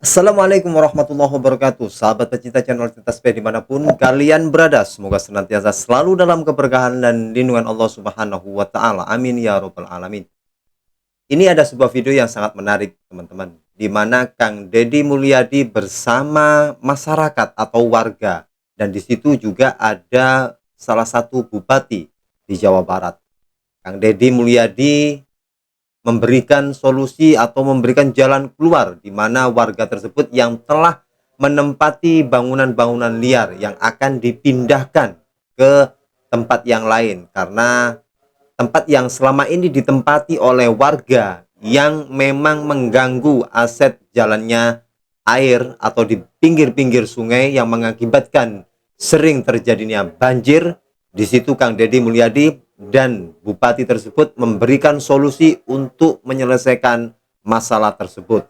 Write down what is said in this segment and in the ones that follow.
Assalamualaikum warahmatullahi wabarakatuh. Sahabat pecinta channel Cerita Sepeda dimanapun kalian berada, semoga senantiasa selalu dalam keberkahan dan lindungan Allah Subhanahu wa Ta'ala. Amin ya Rabbal 'Alamin. Ini ada sebuah video yang sangat menarik, teman-teman, di mana Kang Deddy Mulyadi bersama masyarakat atau warga, dan di situ juga ada salah satu bupati di Jawa Barat. Kang Deddy Mulyadi memberikan solusi atau memberikan jalan keluar di mana warga tersebut yang telah menempati bangunan-bangunan liar yang akan dipindahkan ke tempat yang lain, karena tempat yang selama ini ditempati oleh warga yang memang mengganggu aset jalannya air atau di pinggir-pinggir sungai yang mengakibatkan sering terjadinya banjir. Di situ Kang Deddy Mulyadi dan bupati tersebut memberikan solusi untuk menyelesaikan masalah tersebut.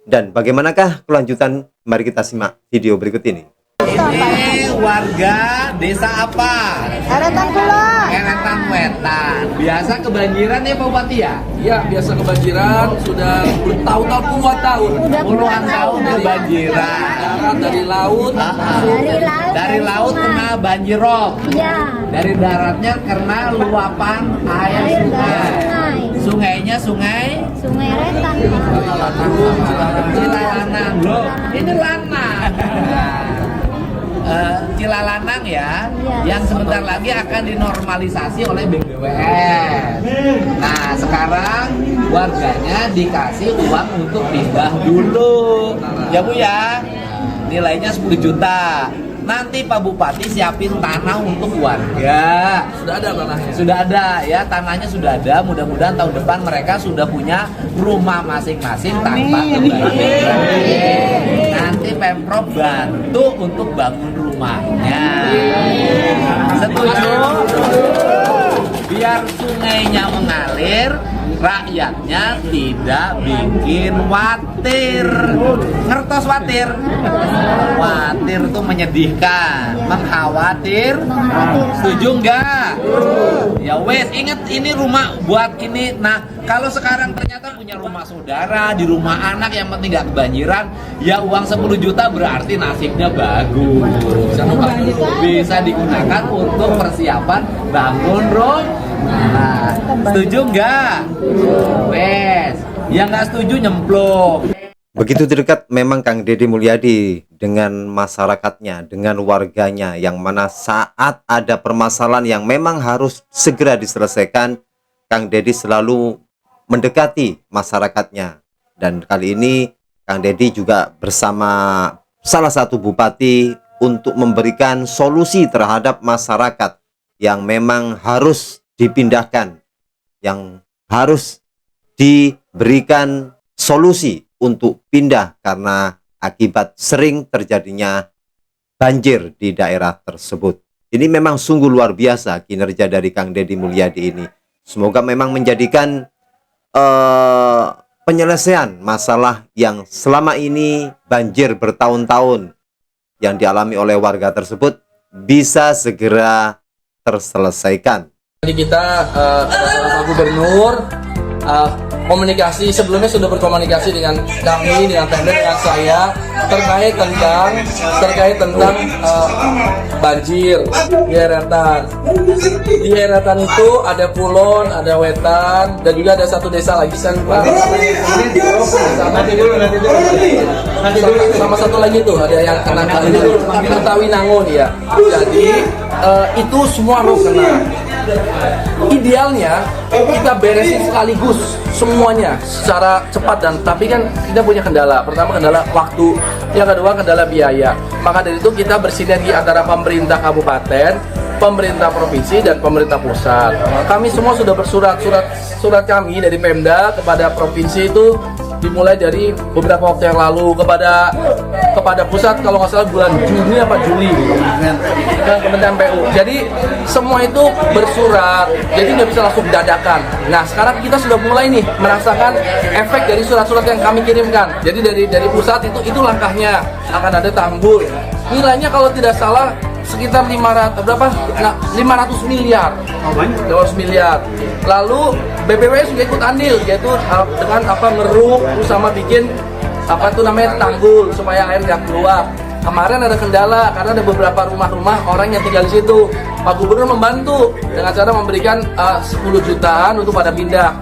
Dan bagaimanakah kelanjutan? Mari kita simak video berikut ini. Ini warga desa apa? Eretan Kula. Eretan Wetan. Biasa kebanjiran ya Pak Bupati ya? Ya, biasa kebanjiran sudah bertahun-tahun, puluhan tahun. Puluhan tahun kebanjiran. Darat dari laut, Dari laut kena banjir rob. Iya. Dari daratnya kena luapan air sungai. Sungainya sungai Sungai Eretan. Cilalanang. Loh, ini lanang. Cilalanang ya, yang sebentar lagi akan dinormalisasi oleh BBWN. Nah, sekarang warganya dikasih uang untuk pindah dulu. Ya Bu ya, nilainya 10 juta. Nanti Pak Bupati siapin tanah untuk warga. sudah ada tanahnya. Sudah ada ya, tanahnya sudah ada. Mudah-mudahan tahun depan mereka sudah punya rumah masing-masing tanpa kebanjiran. Nanti Pemprov bantu untuk bangun rumahnya. Setuju? Biar sungainya mengalir, rakyatnya tidak bikin khawatir. Ngertos khawatir? Khawatir itu menyedihkan, mengkhawatir. Setuju enggak? Ya wes, inget ini rumah buat ini. Nah, kalau sekarang ternyata punya rumah saudara, di rumah anak yang penting nggak kebanjiran, ya uang 10 juta berarti nasibnya bagus. Bisa digunakan untuk persiapan bangun rumah. Nah, setuju nggak? Wes, yang nggak setuju nyemplung. Begitu dekat memang Kang Deddy Mulyadi dengan masyarakatnya, dengan warganya, yang mana saat ada permasalahan yang memang harus segera diselesaikan, Kang Deddy selalu mendekati masyarakatnya. Dan kali ini Kang Deddy juga bersama salah satu bupati untuk memberikan solusi terhadap masyarakat yang memang harus dipindahkan, yang harus diberikan solusi untuk pindah karena akibat sering terjadinya banjir di daerah tersebut. Ini memang sungguh luar biasa kinerja dari Kang Deddy Mulyadi ini. Semoga memang menjadikan penyelesaian masalah yang selama ini banjir bertahun-tahun yang dialami oleh warga tersebut bisa segera terselesaikan. Jadi kita Pak Gubernur komunikasi sebelumnya sudah berkomunikasi dengan kami, dengan Pemda, dengan saya terkait tentang banjir di Eretan. Di Eretan itu ada Kulon, ada Wetan, dan juga ada satu desa lagi kan Pak. Sama satu lagi tuh ada yang kena Tawinangun ya. Jadi itu semua harus kena. Idealnya kita beresin sekaligus semuanya secara cepat, dan tapi kan kita punya kendala. Pertama kendala waktu, yang kedua kendala biaya. Maka dari itu kita bersinergi antara pemerintah kabupaten, pemerintah provinsi, dan pemerintah pusat. Kami semua sudah surat kami dari Pemda kepada provinsi itu dimulai dari beberapa waktu yang lalu, kepada pusat kalau nggak salah bulan Juni apa Juli dan Kementerian PU. Jadi semua itu bersurat, jadi nggak bisa langsung dadakan. Nah sekarang kita sudah mulai nih merasakan efek dari surat-surat yang kami kirimkan. Jadi dari pusat itu langkahnya akan ada tanggul. Nilainya kalau tidak salah sekitar 500 miliar. 500 miliar. Lalu BPWS juga ikut andil, yaitu dengan ngeruk terus sama bikin apa tuh namanya, tanggul supaya air nggak keluar. Kemarin ada kendala karena ada beberapa rumah-rumah orang yang tinggal di situ. Pak Gubernur membantu dengan cara memberikan 10 jutaan untuk pada pindah.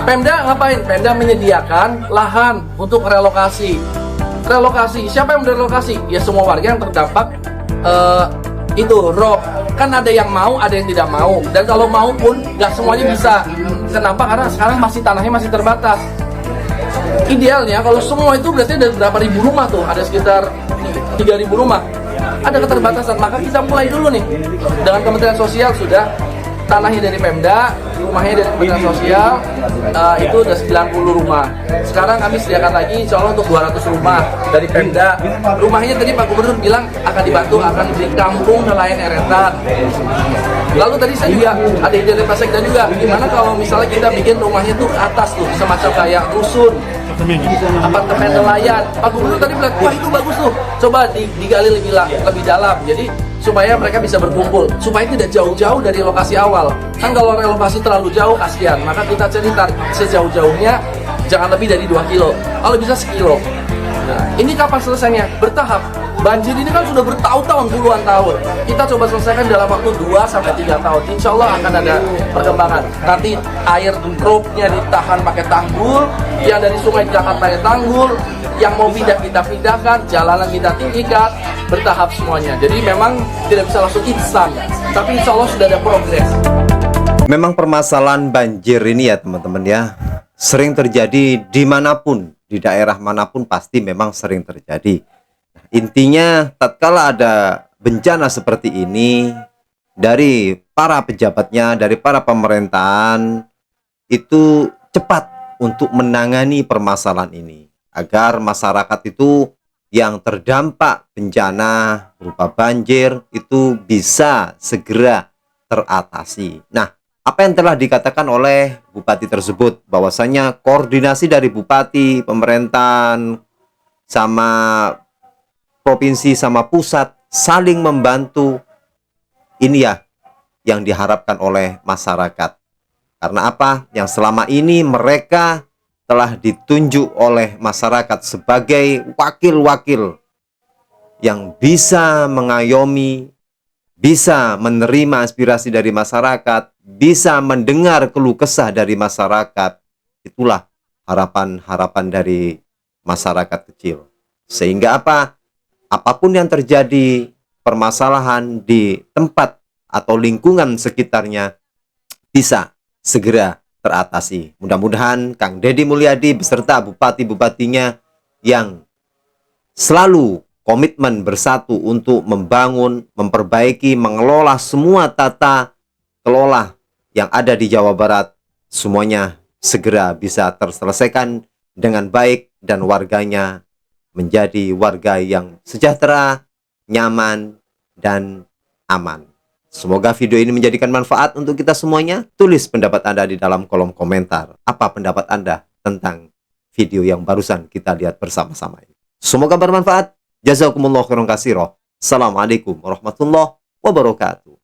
Pemda ngapain? Pemda menyediakan lahan untuk relokasi. Relokasi, siapa yang direlokasi? Ya semua warga yang terdampak itu rob. Kan ada yang mau, ada yang tidak mau. Dan kalau mau pun nggak semuanya bisa. Kenapa? Karena sekarang tanahnya masih terbatas. Idealnya kalau semua itu berarti ada berapa ribu rumah tuh, ada sekitar 3.000 rumah. Ada keterbatasan, maka kita mulai dulu nih dengan Kementerian Sosial. Sudah tanahnya dari Pemda, rumahnya dari Kementerian Sosial, itu udah 90 rumah. Sekarang kami sediakan lagi insya Allah untuk 200 rumah dari Pemda. Rumahnya tadi Pak Gubernur bilang akan dibantu, akan di kampung nelayan eretan. Lalu tadi saya juga ada ide dari Pak Sekda juga, gimana kalau misalnya kita bikin rumahnya tuh ke atas tuh, semacam kayak rusun, apartemen nelayan. Pak Gubernur tadi bilang, wah itu bagus tuh, coba digali lebih dalam. Jadi supaya mereka bisa berkumpul, supaya tidak jauh-jauh dari lokasi awal. Kan kalau relokasi terlalu jauh kasihan, maka kita cari sejauh-jauhnya, jangan lebih dari 2 kilo, kalau bisa 1 kilo. Nah, ini kapan selesainya? Bertahap. Banjir ini kan sudah bertahun-tahun, puluhan tahun. Kita coba selesaikan dalam waktu 2-3 tahun. Insya Allah akan ada perkembangan. Nanti air dropnya ditahan pakai tanggul, yang dari sungai ditahan pakai tanggul, yang mau pindah kita pindahkan, jalanan kita tinggikan, bertahap semuanya. Jadi memang tidak bisa langsung instan, tapi insya Allah sudah ada progres. Memang permasalahan banjir ini ya teman-teman ya, sering terjadi dimanapun, di daerah manapun pasti memang sering terjadi. Intinya tatkala ada bencana seperti ini, dari para pejabatnya, dari para pemerintahan itu cepat untuk menangani permasalahan ini agar masyarakat itu yang terdampak bencana berupa banjir itu bisa segera teratasi. Nah, apa yang telah dikatakan oleh bupati tersebut, bahwasanya koordinasi dari bupati, pemerintahan sama provinsi sama pusat saling membantu, ini ya yang diharapkan oleh masyarakat. Karena apa? Yang selama ini mereka telah ditunjuk oleh masyarakat sebagai wakil-wakil yang bisa mengayomi, bisa menerima aspirasi dari masyarakat, bisa mendengar keluh kesah dari masyarakat. Itulah harapan-harapan dari masyarakat kecil. Sehingga apa? Apapun yang terjadi, permasalahan di tempat atau lingkungan sekitarnya bisa segera teratasi. Mudah-mudahan Kang Deddy Mulyadi beserta bupati-bupatinya yang selalu komitmen bersatu untuk membangun, memperbaiki, mengelola semua tata kelola yang ada di Jawa Barat, semuanya segera bisa terselesaikan dengan baik dan warganya menjadi warga yang sejahtera, nyaman, dan aman. Semoga video ini menjadikan manfaat untuk kita semuanya. Tulis pendapat Anda di dalam kolom komentar. Apa pendapat Anda tentang video yang barusan kita lihat bersama-sama ini? Semoga bermanfaat. Jazakumullah khairan katsira. Assalamualaikum warahmatullahi wabarakatuh.